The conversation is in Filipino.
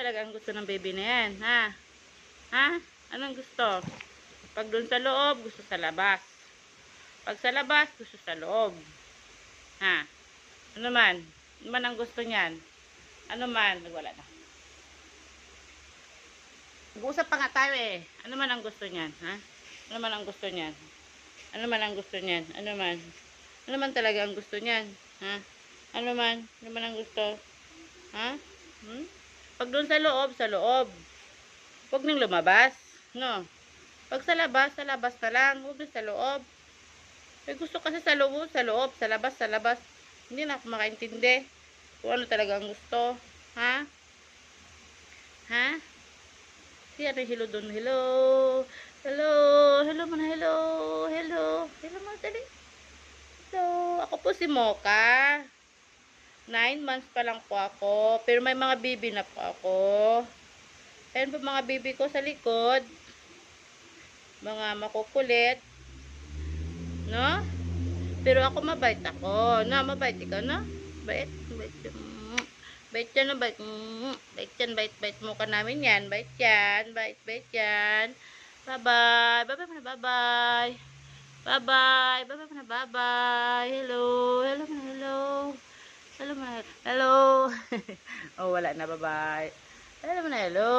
talaga ang gusto ng baby na yan? Ha? Ha? Anong gusto? Pag doon sa loob, gusto sa labas. Pag sa labas, gusto sa loob. Ha? Ano man? Ano man ang gusto niyan? Ano man? Wala na. Mag-uusap pa nga tayo eh. Ano man ang gusto niyan? Ha? Ano man ang gusto niyan? Ano man ang gusto niyan? Ano man? Ano man talaga ang gusto niyan? Ha? Ano man? Ano man ang gusto? Ha? Hmm? Pag doon sa loob, sa loob. Huwag nang lumabas. No? Pag sa labas na lang. Huwag na sa loob. Eh, gusto kasi sa loob, sa loob, sa labas, sa labas. Hindi na ako makaintindi. Kung ano talaga ang gusto. Ha? Ha? Siya rin, hello doon. Hello. Hello. Hello man, hello. Hello. Hello man, dali. Hello. Ako po si Mocha. 9 months pa lang po ako. Pero may mga baby na po ako. Ayan po mga baby ko sa likod. Mga makukulit. No? Pero ako mabait ako. No, mabait ikaw, no? Bait. Bait. Bait yan, no? Bait. Bait yan. Bait. Bait mo ka namin yan. Bait yan. Bait. Bait yan. Bye-bye. Bye-bye muna. Bye-bye. Bye-bye. Bye-bye muna. Bye-bye. Hello. Hello muna. Hello. Hello muna. Hello. Oh, wala na. Bye-bye. Hello muna. Hello.